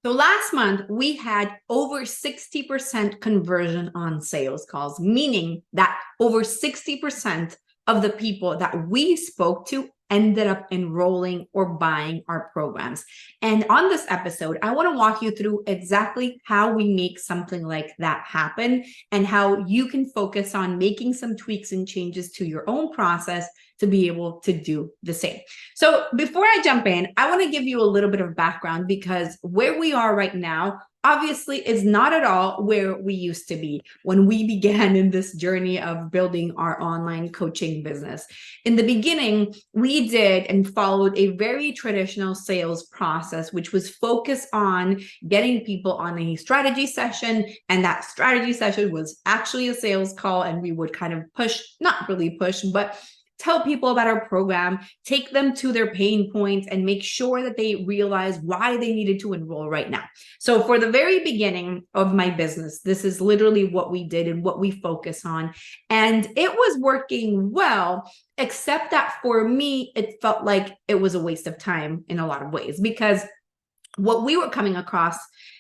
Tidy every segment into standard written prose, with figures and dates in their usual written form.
So last month, we had over 60% conversion on sales calls, meaning that over 60% of the people that we spoke to ended up enrolling or buying our programs. And on this episode, I want to walk you through exactly how we make something like that happen and how you can focus on making some tweaks and changes to your own process to be able to do the same. So before I jump in, I want to give you a little bit of background because where we are right now, obviously, is not at all where we used to be when we began in this journey of building our online coaching business. In the beginning, we did and followed a very traditional sales process, which was focused on getting people on a strategy session. And that strategy session was actually a sales call. And we would kind of push, not really push, but tell people about our program, take them to their pain points, and make sure that they realize why they needed to enroll right now. So for the very beginning of my business, this is literally what we did and what we focus on. And it was working well, except that for me, it felt like it was a waste of time in a lot of ways, because what we were coming across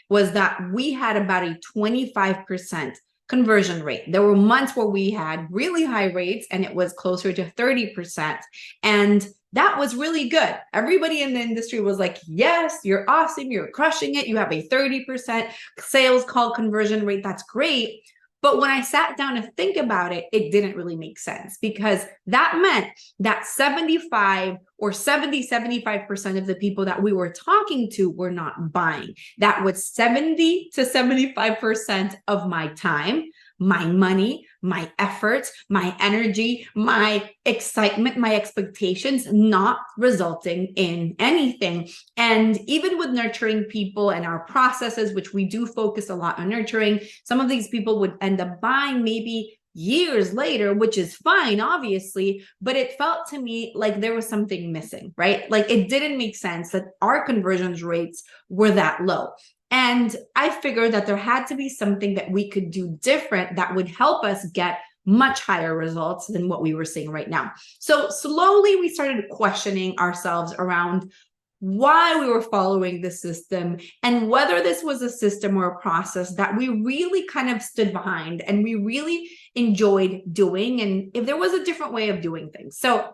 was that we had about a 25% conversion rate. There were months where we had really high rates and it was closer to 30%. And that was really good. Everybody in the industry was like, yes, you're awesome. You're crushing it. You have a 30% sales call conversion rate. That's great. But when I sat down to think about it, it didn't really make sense, because that meant that 75 or 75% of the people that we were talking to were not buying. That was 70 to 75% of my time, my money, my efforts, my energy, my excitement, my expectations, not resulting in anything. And even with nurturing people and our processes, which we do focus a lot on nurturing, some of these people would end up buying maybe years later, which is fine, obviously, but it felt to me like there was something missing, right? Like it didn't make sense that our conversions rates were that low. And I figured that there had to be something that we could do different that would help us get much higher results than what we were seeing right now. So slowly we started questioning ourselves around why we were following the system and whether this was a system or a process that we really kind of stood behind and we really enjoyed doing, and if there was a different way of doing things. So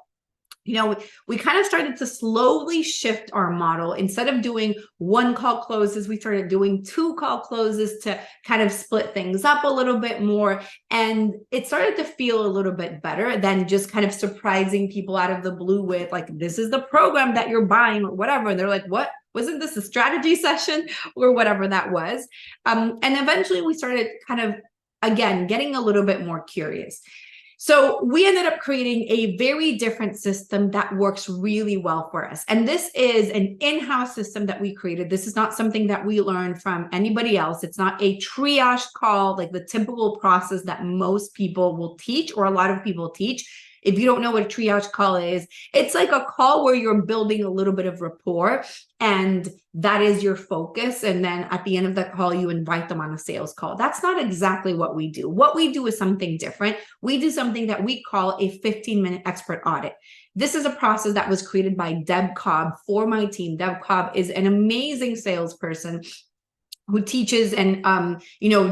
we kind of started to slowly shift our model. Instead of doing one call closes, we started doing 2 call closes to kind of split things up a little bit more. And it started to feel a little bit better than just kind of surprising people out of the blue with like, this is the program that you're buying or whatever. And they're like, what? Wasn't this a strategy session or whatever that was? And eventually we started kind of, again, getting a little bit more curious. So we ended up creating a very different system that works really well for us. And this is an in-house system that we created. This is not something that we learned from anybody else. It's not a triage call, like the typical process that most people will teach or a lot of people teach. If you don't know what a triage call is, it's like a call where you're building a little bit of rapport and that is your focus. And then at the end of that call, you invite them on a sales call. That's not exactly what we do. What we do is something different. We do something that we call a 15-minute expert audit. This is a process that was created by Deb Cobb for my team. Deb Cobb is an amazing salesperson who teaches and,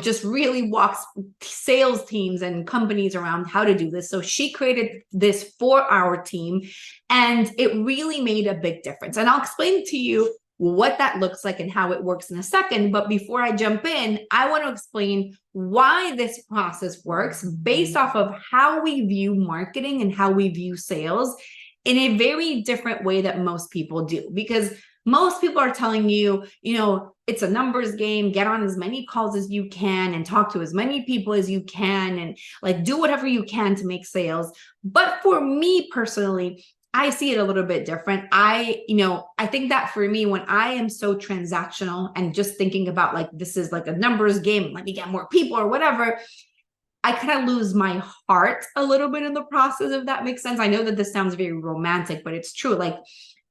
just really walks sales teams and companies around how to do this. So she created this for our team, and it really made a big difference. And I'll explain to you what that looks like and how it works in a second. But before I jump in, I want to explain why this process works based off of how we view marketing and how we view sales in a very different way that most people do. Because most people are telling you, it's a numbers game, get on as many calls as you can and talk to as many people as you can and like do whatever you can to make sales. But for me personally, I see it a little bit different. I think that for me, when I am so transactional and just thinking about like, this is like a numbers game, let me get more people or whatever, I kind of lose my heart a little bit in the process, if that makes sense. I know that this sounds very romantic, but it's true. Like,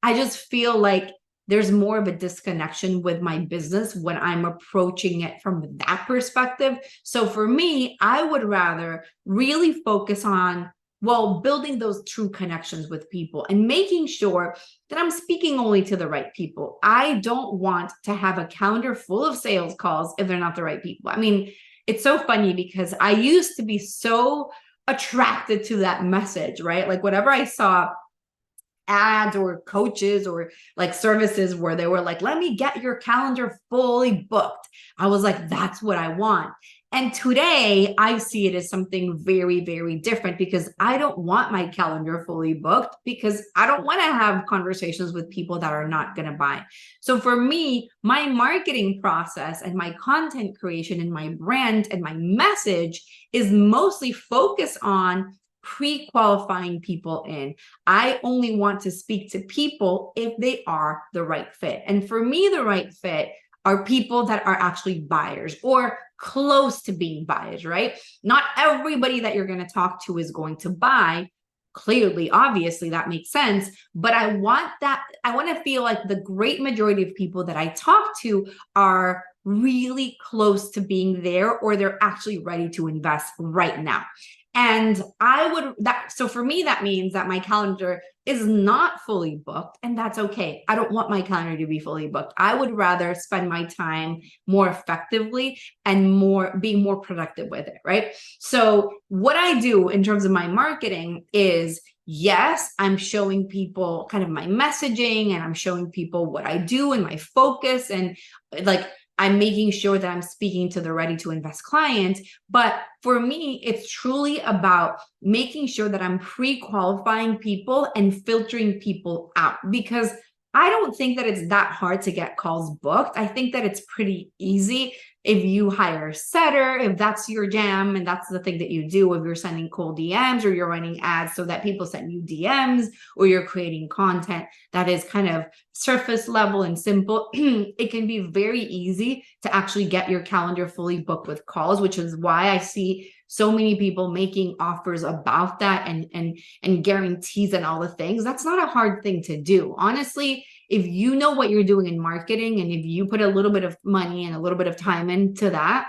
I just feel like there's more of a disconnection with my business when I'm approaching it from that perspective. So for me, I would rather really focus on Well, building those true connections with people and making sure that I'm speaking only to the right people. I don't want to have a calendar full of sales calls if they're not the right people. I mean, it's so funny because I used to be so attracted to that message, right? Like whatever I saw ads or coaches or like services where they were like, let me get your calendar fully booked, I was like, that's what I want. And today I see it as something very, very different because I don't want my calendar fully booked because I don't want to have conversations with people that are not going to buy. So for me, my marketing process and my content creation and my brand and my message is mostly focused on pre-qualifying people in. I only want to speak to people if they are the right fit. And for me, the right fit are people that are actually buyers or close to being buyers, right? Not everybody that you're going to talk to is going to buy. Clearly, obviously, that makes sense. But I want to feel like the great majority of people that I talk to are really close to being there, or they're actually ready to invest right now. And so for me, that means that my calendar is not fully booked, and that's okay. I don't want my calendar to be fully booked. I would rather spend my time more effectively and being more productive with it, right? So what I do in terms of my marketing is, yes, I'm showing people kind of my messaging, and I'm showing people what I do and my focus, and like, I'm making sure that I'm speaking to the ready to invest client. But for me, it's truly about making sure that I'm pre-qualifying people and filtering people out, because I don't think that it's that hard to get calls booked. I think that it's pretty easy if you hire a setter, if that's your jam and that's the thing that you do, if you're sending cold DMs or you're running ads so that people send you DMs, or you're creating content that is kind of surface level and simple, it can be very easy to actually get your calendar fully booked with calls, which is why I see so many people making offers about that and guarantees and all the things. That's not a hard thing to do. Honestly, if you know what you're doing in marketing, and if you put a little bit of money and a little bit of time into that,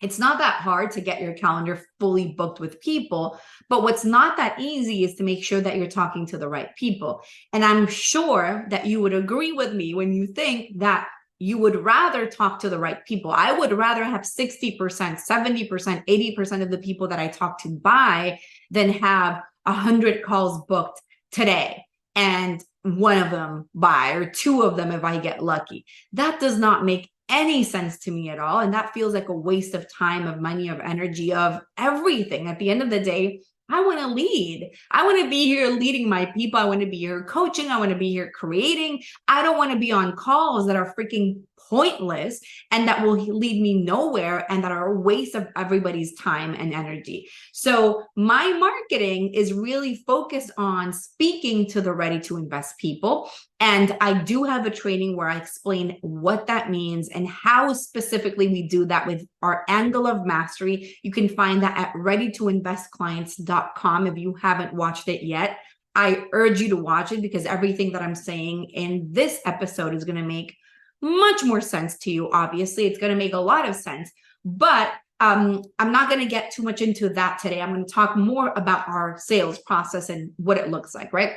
it's not that hard to get your calendar fully booked with people. But what's not that easy is to make sure that you're talking to the right people. And I'm sure that you would agree with me when you think that you would rather talk to the right people. I would rather have 60%, 70%, 80% of the people that I talk to buy than have 100 calls booked today and one of them buy, or two of them if I get lucky. That does not make any sense to me at all. And that feels like a waste of time, of money, of energy, of everything. At the end of the day, I want to lead. I want to be here leading my people. I want to be here coaching. I want to be here creating. I don't want to be on calls that are freaking pointless and that will lead me nowhere and that are a waste of everybody's time and energy. So my marketing is really focused on speaking to the ready to invest people. And I do have a training where I explain what that means and how specifically we do that with our angle of mastery. You can find that at readytoinvestclients.com. If you haven't watched it yet, I urge you to watch it, because everything that I'm saying in this episode is going to make much more sense to you. Obviously, it's going to make a lot of sense, but I'm not going to get too much into that today. I'm going to talk more about our sales process and what it looks like, right?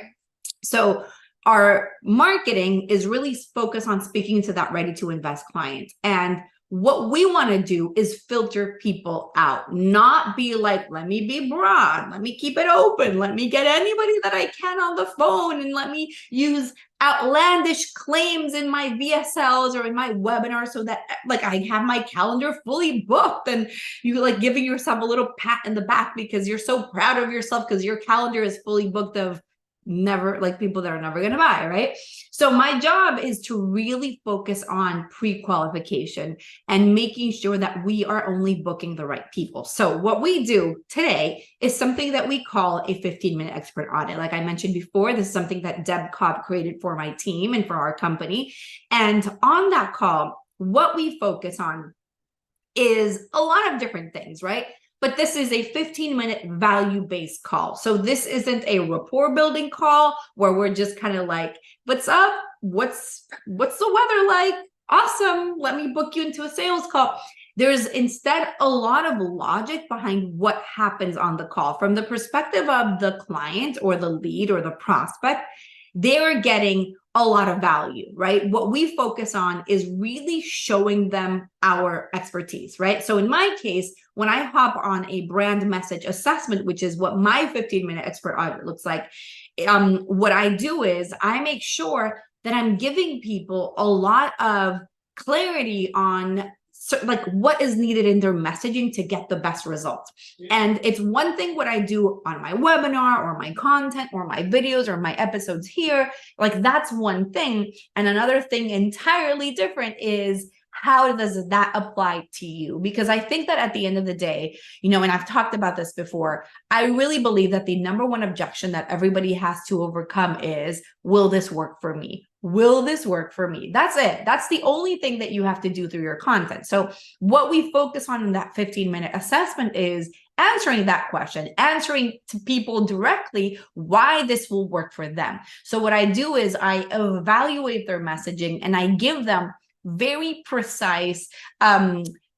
So our marketing is really focused on speaking to that ready to invest client. And what we want to do is filter people out, not be like, let me be broad, let me keep it open, let me get anybody that I can on the phone, and let me use outlandish claims in my VSLs or in my webinar so that like I have my calendar fully booked, and you like giving yourself a little pat in the back because you're so proud of yourself because your calendar is fully booked of never, like people that are never going to buy, right? So my job is to really focus on pre-qualification and making sure that we are only booking the right people. So what we do today is something that we call a 15-minute expert audit. Like I mentioned before, this is something that Deb Cobb created for my team and for our company. And on that call, what we focus on is a lot of different things, right? But this is a 15-minute value-based call. So this isn't a rapport building call where we're just kind of like, what's up? What's the weather like? Awesome. Let me book you into a sales call. There's instead a lot of logic behind what happens on the call. From the perspective of the client or the lead or the prospect, they're getting a lot of value, right? What we focus on is really showing them our expertise, right? So in my case, when I hop on a brand message assessment, which is what my 15-minute expert audit looks like, what I do is I make sure that I'm giving people a lot of clarity on like what is needed in their messaging to get the best results. And it's one thing what I do on my webinar or my content or my videos or my episodes here, like that's one thing. And another thing entirely different is how does that apply to you? Because I think that at the end of the day, and I've talked about this before, I really believe that the number one objection that everybody has to overcome is, will this work for me? Will this work for me? That's it. That's the only thing that you have to do through your content. So what we focus on in that 15-minute assessment is answering that question, answering to people directly why this will work for them. So what I do is I evaluate their messaging and I give them very precise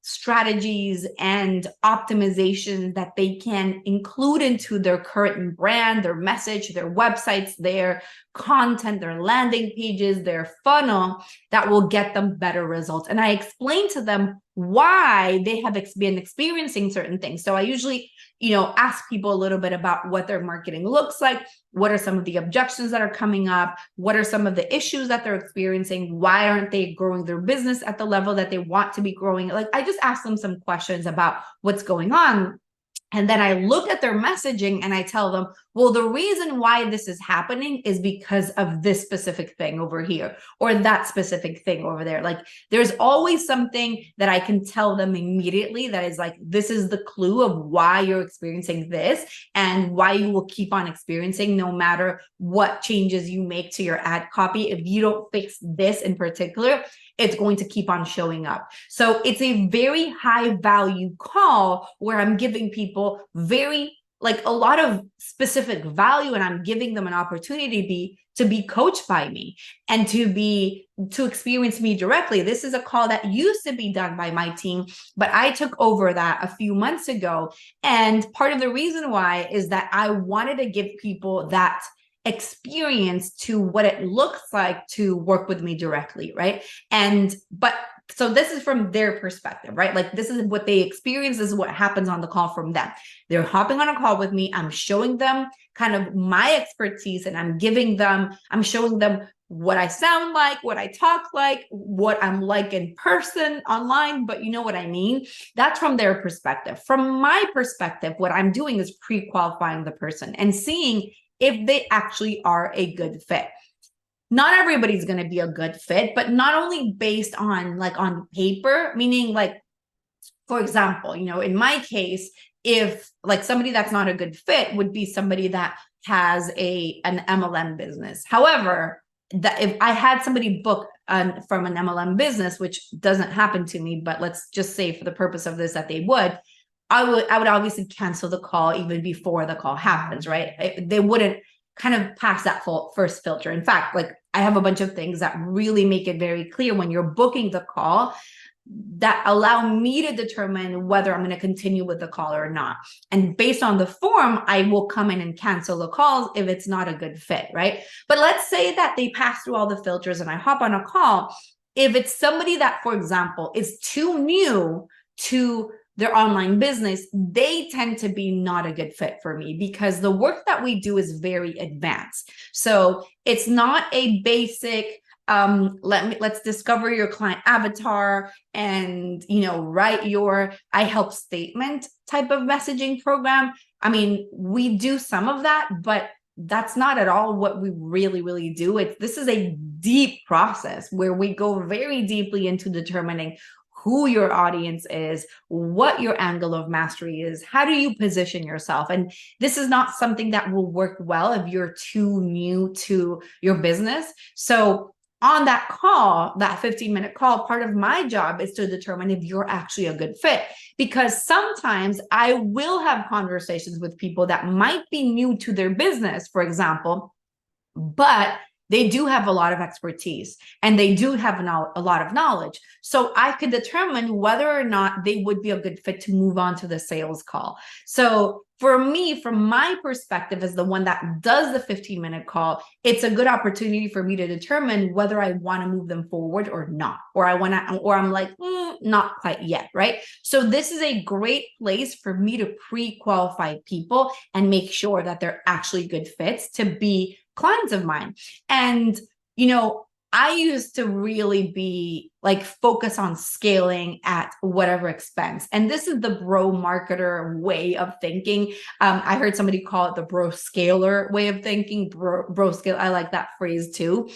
strategies and optimization that they can include into their current brand, their message, their websites, their content, their landing pages, their funnel that will get them better results. And I explain to them why they have been experiencing certain things. So I usually, ask people a little bit about what their marketing looks like. What are some of the objections that are coming up? What are some of the issues that they're experiencing? Why aren't they growing their business at the level that they want to be growing? Like, I just ask them some questions about what's going on. And then I look at their messaging and I tell them, well, the reason why this is happening is because of this specific thing over here or that specific thing over there. Like there's always something that I can tell them immediately that is like, this is the clue of why you're experiencing this and why you will keep on experiencing no matter what changes you make to your ad copy. If you don't fix this in particular, it's going to keep on showing up. So it's a very high value call where I'm giving people like a lot of specific value and I'm giving them an opportunity to be coached by me and to experience me directly. This is a call that used to be done by my team, but I took over that a few months ago. And part of the reason why is that I wanted to give people that experience to what it looks like to work with me directly, right? So this is from their perspective, right? Like this is what they experience, this is what happens on the call from them. They're hopping on a call with me. I'm showing them kind of my expertise and I'm showing them what I sound like, what I talk like, what I'm like in person, online, but you know what I mean? That's from their perspective. From my perspective, what I'm doing is pre-qualifying the person and seeing if they actually are a good fit. Not everybody's going to be a good fit, but not only based on on paper, meaning like, for example, in my case, if like somebody that's not a good fit would be somebody that has an MLM business. However, that if I had somebody book from an MLM business, which doesn't happen to me, but let's just say for the purpose of this that they would, I would obviously cancel the call even before the call happens, right? They wouldn't kind of pass that first filter. In fact, like I have a bunch of things that really make it very clear when you're booking the call that allow me to determine whether I'm going to continue with the call or not. And based on the form, I will come in and cancel the calls if it's not a good fit, right? But let's say that they pass through all the filters and I hop on a call. If it's somebody that, for example, is too new to their online business, they tend to be not a good fit for me because the work that we do is very advanced. So it's not a basic, let's discover your client avatar and, write your I help statement type of messaging program. I mean, we do some of that, but that's not at all what we really, really do. This is a deep process where we go very deeply into determining who your audience is, what your angle of mastery is, how do you position yourself? And this is not something that will work well if you're too new to your business. So on that call, that 15-minute call, part of my job is to determine if you're actually a good fit. Because sometimes I will have conversations with people that might be new to their business, for example, but they do have a lot of expertise and they do have a lot of knowledge. So I could determine whether or not they would be a good fit to move on to the sales call. So for me, from my perspective, as the one that does the 15-minute call, it's a good opportunity for me to determine whether I want to move them forward or not, or I'm like, not quite yet, right? So this is a great place for me to pre-qualify people and make sure that they're actually good fits to be clients of mine. And, I used to really be like focus on scaling at whatever expense. And this is the bro marketer way of thinking. I heard somebody call it the bro scaler way of thinking. Bro scale. I like that phrase too.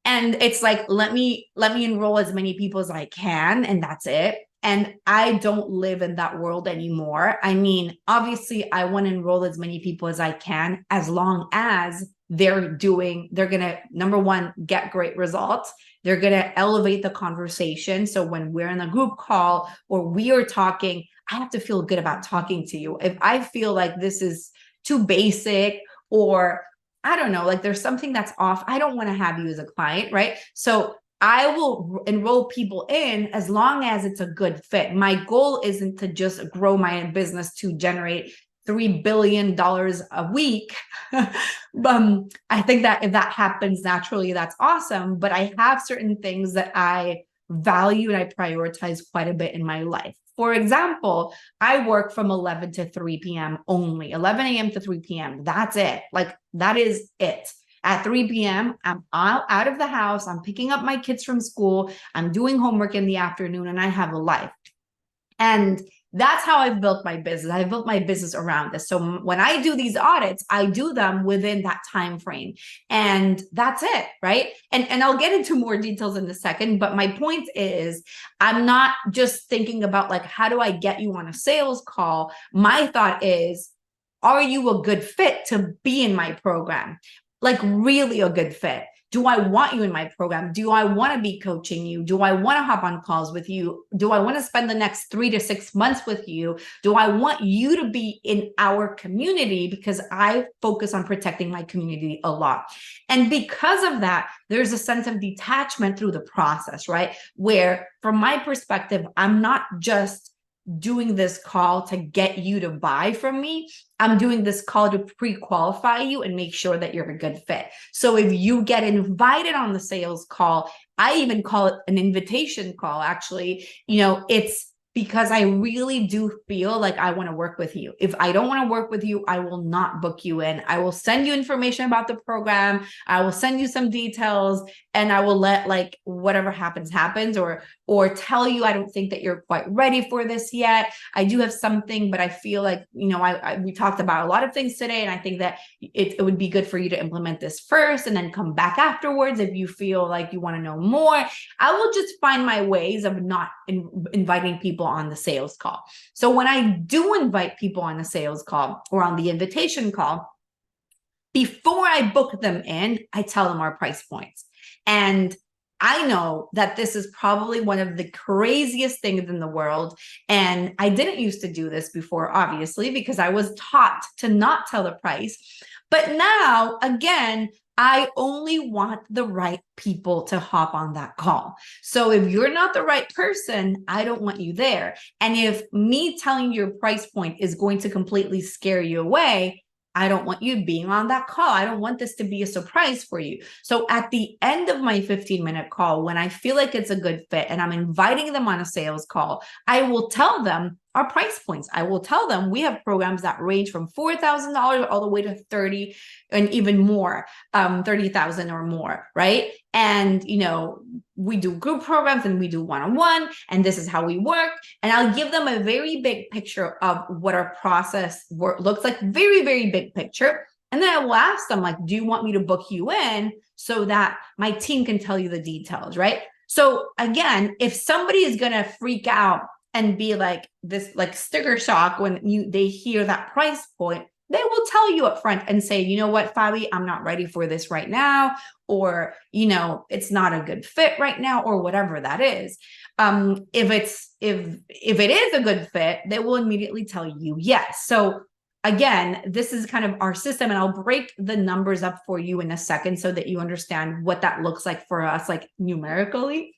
And it's like, let me enroll as many people as I can, and that's it. And I don't live in that world anymore. I mean, obviously, I want to enroll as many people as I can, as long as they're going to, number one, get great results. They're going to elevate the conversation. So when we're in a group call or we are talking, I have to feel good about talking to you. If I feel like this is too basic, or I don't know, like there's something that's off, I don't want to have you as a client, right? So I will enroll people in as long as it's a good fit. My goal isn't to just grow my business to generate $3 billion a week. I think that if that happens naturally, that's awesome. But I have certain things that I value and I prioritize quite a bit in my life. For example, I work from 11 to 3 p.m. only, 11 a.m. to 3 p.m. That's it. Like, that is it. At 3 p.m., I'm out of the house. I'm picking up my kids from school. I'm doing homework in the afternoon, and I have a life. And that's how I've built my business. I've built my business around this. So when I do these audits, I do them within that time frame. And that's it, right? And I'll get into more details in a second. But my point is, I'm not just thinking about like, how do I get you on a sales call? My thought is, are you a good fit to be in my program? Like, really a good fit. Do I want you in my program? Do I want to be coaching you? Do I want to hop on calls with you? Do I want to spend the next 3 to 6 months with you? Do I want you to be in our community? Because I focus on protecting my community a lot. And because of that, there's a sense of detachment through the process, right? Where from my perspective, I'm not just doing this call to get you to buy from me. I'm doing this call to pre-qualify you and make sure that you're a good fit. So if you get invited on the sales call, I even call it an invitation call. Actually, it's because I really do feel like I want to work with you. If I don't want to work with you, I will not book you in. I will send you information about the program. I will send you some details, and I will let like whatever happens, or tell you I don't think that you're quite ready for this yet. I do have something, but I feel like, we talked about a lot of things today, and I think that it would be good for you to implement this first and then come back afterwards if you feel like you want to know more. I will just find my ways of not inviting people on the sales call. So when I do invite people on the sales call or on the invitation call, before I book them in, I tell them our price points. And I know that this is probably one of the craziest things in the world. And I didn't used to do this before, obviously, because I was taught to not tell the price. But now, again, I only want the right people to hop on that call. So if you're not the right person, I don't want you there. And if me telling your price point is going to completely scare you away, I don't want you being on that call. I don't want this to be a surprise for you. So at the end of my 15-minute call, when I feel like it's a good fit and I'm inviting them on a sales call, I will tell them our price points. I will tell them we have programs that range from $4,000 all the way to 30 and even more, 30,000 or more, right? And, we do group programs and we do one-on-one, and this is how we work. And I'll give them a very big picture of what our process looks like, very, very big picture. And then I will ask them, like, do you want me to book you in so that my team can tell you the details, right? So again, if somebody is going to freak out and be like this, like sticker shock when they hear that price point, they will tell you up front and say, you know what, Fabi, I'm not ready for this right now, or, it's not a good fit right now, or whatever that is. If it is a good fit, they will immediately tell you yes. So again, this is kind of our system, and I'll break the numbers up for you in a second so that you understand what that looks like for us, like numerically.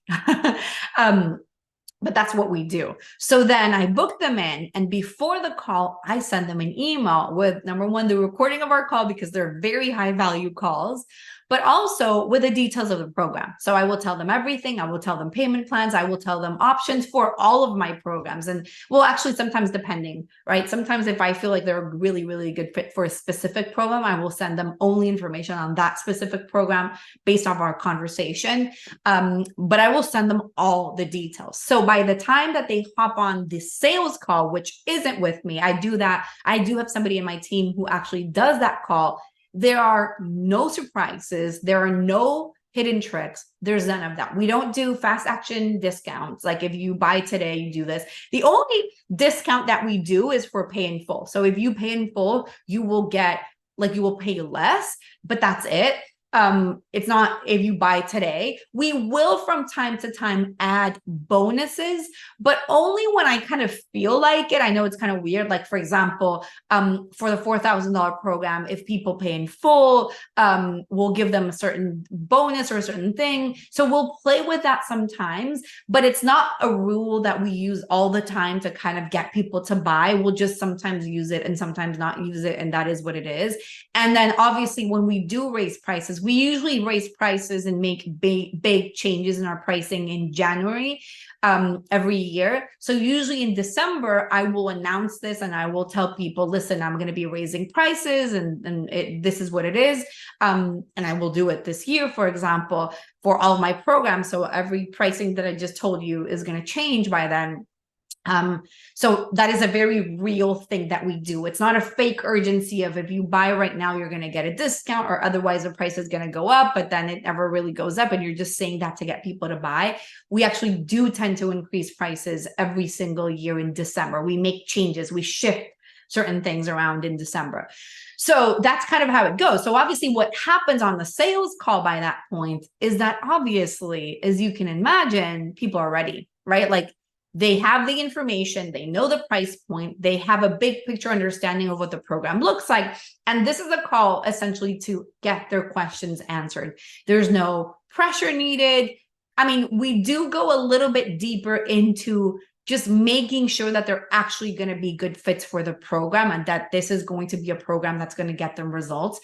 But that's what we do. So then I book them in, and before the call, I send them an email with, number one, the recording of our call, because they're very high value calls, but also with the details of the program. So I will tell them everything. I will tell them payment plans. I will tell them options for all of my programs. And well, actually, sometimes depending, right? Sometimes if I feel like they're a really, really good fit for a specific program, I will send them only information on that specific program based off our conversation. But I will send them all the details. So by the time that they hop on the sales call, which isn't with me, I do that. I do have somebody in my team who actually does that call. There are no surprises. There are no hidden tricks. There's none of that. We don't do fast action discounts. Like if you buy today, you do this. The only discount that we do is for pay in full. So if you pay in full, you will get, like, you will pay less, but that's it. It's not if you buy today. We will from time to time add bonuses, but only when I kind of feel like it. I know it's kind of weird. Like, for example, for the $4,000 program, if people pay in full, we'll give them a certain bonus or a certain thing. So we'll play with that sometimes, but it's not a rule that we use all the time to kind of get people to buy. We'll just sometimes use it and sometimes not use it. And that is what it is. And then obviously when we do raise prices, we usually raise prices and make big changes in our pricing in January every year. So usually in December, I will announce this and I will tell people, listen, I'm going to be raising prices and this is what it is. And I will do it this year, for example, for all of my programs. So every pricing that I just told you is going to change by then. So that is a very real thing that we do. It's not a fake urgency of if you buy right now, you're going to get a discount or otherwise the price is going to go up, but then it never really goes up. And you're just saying that to get people to buy. We actually do tend to increase prices every single year in December. We make changes. We shift certain things around in December. So that's kind of how it goes. So obviously what happens on the sales call by that point is that obviously, as you can imagine, people are ready, right? Like, they have the information, they know the price point, they have a big picture understanding of what the program looks like. And this is a call essentially to get their questions answered. There's no pressure needed. I mean, we do go a little bit deeper into just making sure that they're actually going to be good fits for the program and that this is going to be a program that's going to get them results.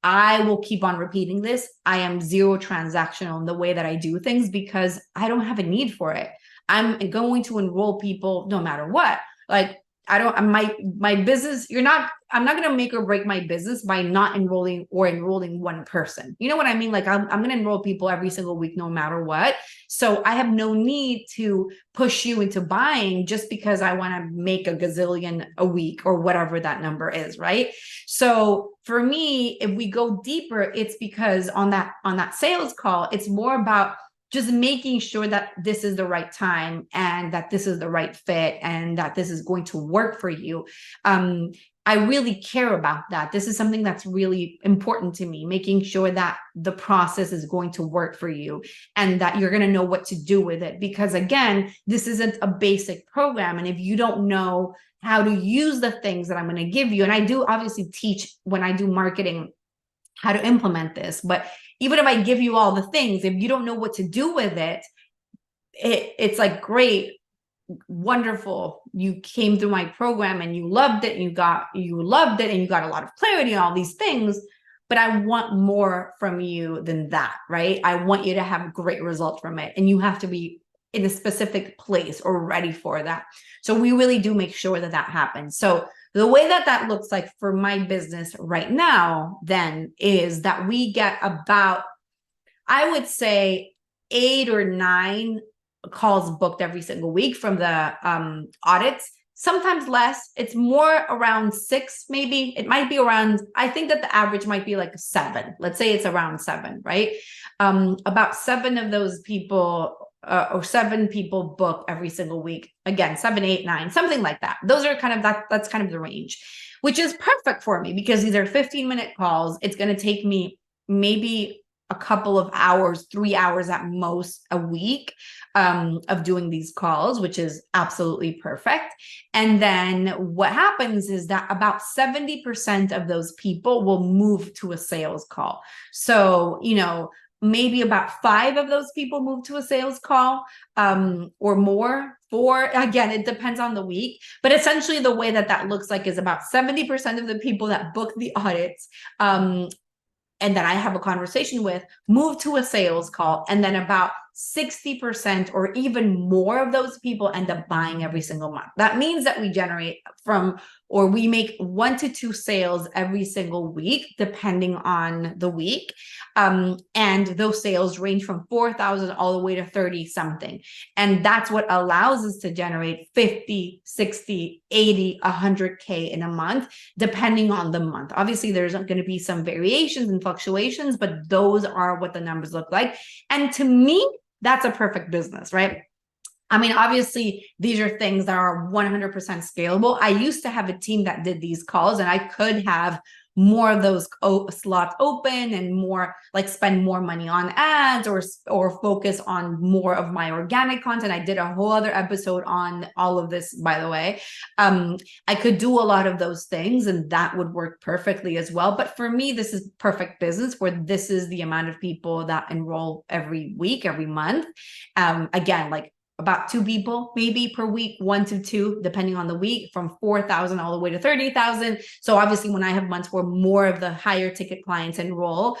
I will keep on repeating this. I am zero transactional in the way that I do things because I don't have a need for it. I'm going to enroll people no matter what. Like, I don't, my business, I'm not going to make or break my business by not enrolling one person. You know what I mean? Like, I'm going to enroll people every single week, no matter what. So I have no need to push you into buying just because I want to make a gazillion a week or whatever that number is. Right. So for me, if we go deeper, it's because on that sales call, it's more about just making sure that this is the right time and that this is the right fit and that this is going to work for you. I really care about that. This is something that's really important to me, making sure that the process is going to work for you and that you're going to know what to do with it. Because again, this isn't a basic program. And if you don't know how to use the things that I'm going to give you, and I do obviously teach when I do marketing how to implement this, but even if I give you all the things, if you don't know what to do with it, it's like, great, wonderful. You came through my program and you loved it and you got a lot of clarity on all these things, but I want more from you than that, right? I want you to have great results from it. And you have to be in a specific place or ready for that. So we really do make sure that that happens. So the way that looks like for my business right now then is that we get about, I would say 8 or 9 calls booked every single week from the audits, sometimes less. It's more around 6, maybe. It might be around, I think that the average might be like 7. Let's say it's around 7, right? About 7 of those people or 7 people book every single week. Again, 7, 8, 9, something like that. Those are kind of that's kind of the range, which is perfect for me because these are 15-minute calls. It's going to take me maybe a couple of hours, 3 hours at most a week of doing these calls, which is absolutely perfect. And then what happens is that about 70% of those people will move to a sales call. So, maybe about 5 of those people move to a sales call or more. 4, again, it depends on the week, but essentially the way that looks like is about 70% of the people that book the audits and that I have a conversation with move to a sales call, and then about 60% or even more of those people end up buying every single month. That means that we generate we make 1 to 2 sales every single week, depending on the week. And those sales range from 4,000 all the way to 30 something. And that's what allows us to generate 50, 60, 80, 100K in a month, depending on the month. Obviously, there's going to be some variations and fluctuations, but those are what the numbers look like. And to me, that's a perfect business, right? I mean, obviously, these are things that are 100% scalable. I used to have a team that did these calls, and I could have more of those slots open and more spend more money on ads or focus on more of my organic content. I did a whole other episode on all of this, by the way. I could do a lot of those things, and that would work perfectly as well. But for me, this is perfect business where this is the amount of people that enroll every week, every month. Again, about 2 people maybe per week, 1 to 2, depending on the week, from 4,000 all the way to 30,000. So obviously when I have months where more of the higher ticket clients enroll,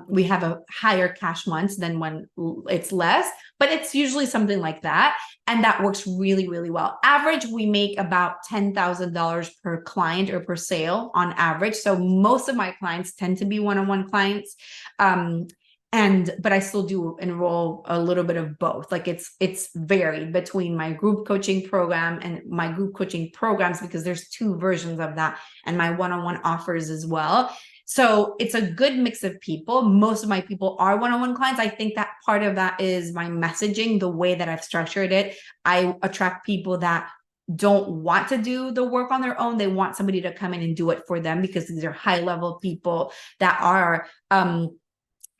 we have a higher cash months than when it's less, but it's usually something like that. And that works really, really well. Average, we make about $10,000 per client or per sale on average. So most of my clients tend to be one-on-one clients. But I still do enroll a little bit of both. It's varied between my group coaching program and my group coaching programs, because there's 2 versions of that, and my one-on-one offers as well. So it's a good mix of people. Most of my people are one-on-one clients. I think that part of that is my messaging, the way that I've structured it. I attract people that don't want to do the work on their own. They want somebody to come in and do it for them, because these are high-level people that are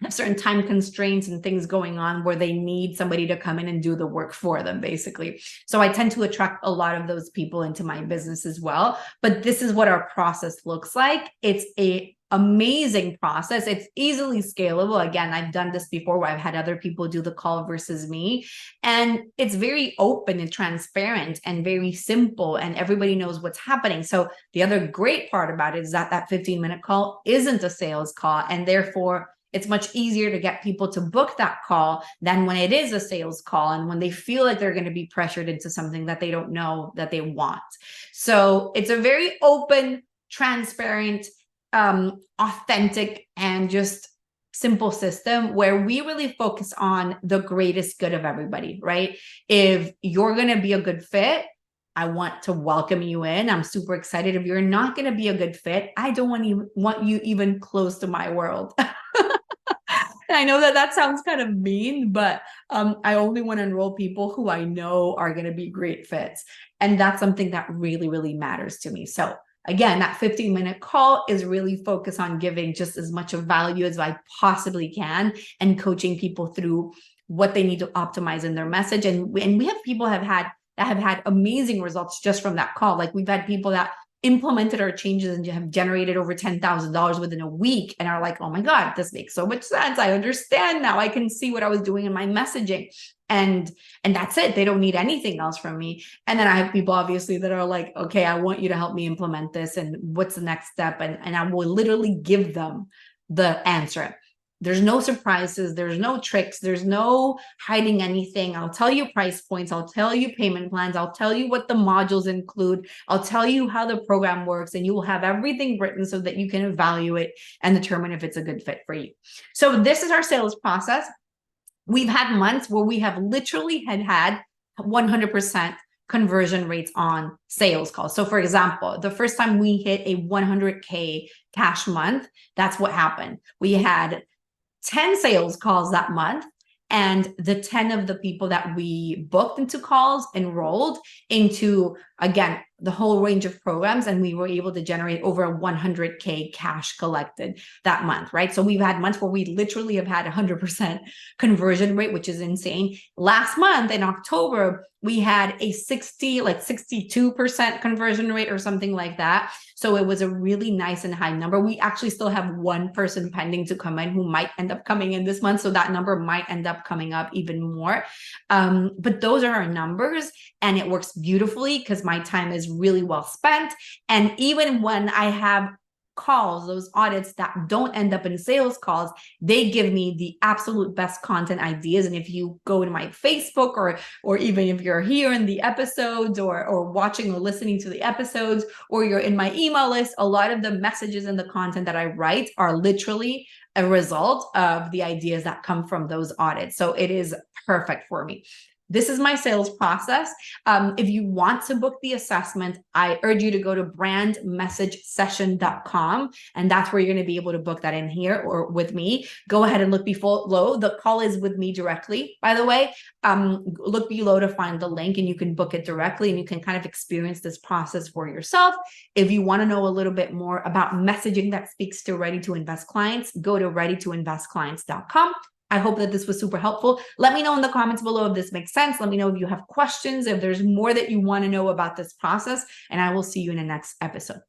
have certain time constraints and things going on where they need somebody to come in and do the work for them, basically. So I tend to attract a lot of those people into my business as well. But this is what our process looks like. It's an amazing process. It's easily scalable. Again, I've done this before where I've had other people do the call versus me. And it's very open and transparent and very simple, and everybody knows what's happening. So the other great part about it is that 15-minute call isn't a sales call, and therefore it's much easier to get people to book that call than when it is a sales call and when they feel like they're going to be pressured into something that they don't know that they want. So it's a very open, transparent, authentic, and just simple system where we really focus on the greatest good of everybody, right? If you're going to be a good fit, I want to welcome you in. I'm super excited. If you're not going to be a good fit, I don't want you even close to my world. I know that sounds kind of mean, but I only want to enroll people who I know are going to be great fits. And that's something that really, really matters to me. So again, that 15-minute call is really focused on giving just as much of value as I possibly can and coaching people through what they need to optimize in their message. And we have people that have had amazing results just from that call. We've had people that implemented our changes and have generated over $10,000 within a week and are like, oh my God, this makes so much sense. I understand now. I can see what I was doing in my messaging. And that's it. They don't need anything else from me. And then I have people obviously that are like, okay, I want you to help me implement this. And what's the next step? And I will literally give them the answer. There's no surprises. There's no tricks. There's no hiding anything. I'll tell you price points. I'll tell you payment plans. I'll tell you what the modules include. I'll tell you how the program works, and you will have everything written so that you can evaluate and determine if it's a good fit for you. So this is our sales process. We've had months where we have literally had 100% conversion rates on sales calls. So for example, the first time we hit a 100K cash month, that's what happened. We had 10 sales calls that month, and the 10 of the people that we booked into calls enrolled into, again, the whole range of programs, and we were able to generate over 100K cash collected that month, right? So we've had months where we literally have had 100% conversion rate, which is insane. Last month in October, we had a 62% conversion rate or something like that. So it was a really nice and high number. We actually still have one person pending to come in who might end up coming in this month. So that number might end up coming up even more. But those are our numbers, and it works beautifully because my time is really well spent. And even when I have calls, those audits that don't end up in sales calls, they give me the absolute best content ideas. And if you go to my Facebook, or even if you're here in the episodes, or watching or listening to the episodes, or you're in my email list, a lot of the messages and the content that I write are literally a result of the ideas that come from those audits. So it is perfect for me. This is my sales process. If you want to book the assessment, I urge you to go to brandmessagesession.com, and that's where you're going to be able to book that in here or with me. Go ahead and look below. The call is with me directly, by the way. Look below to find the link, and you can book it directly, and you can kind of experience this process for yourself. If you want to know a little bit more about messaging that speaks to ready to invest clients, go to readytoinvestclients.com. I hope that this was super helpful. Let me know in the comments below if this makes sense. Let me know if you have questions, if there's more that you want to know about this process, and I will see you in the next episode.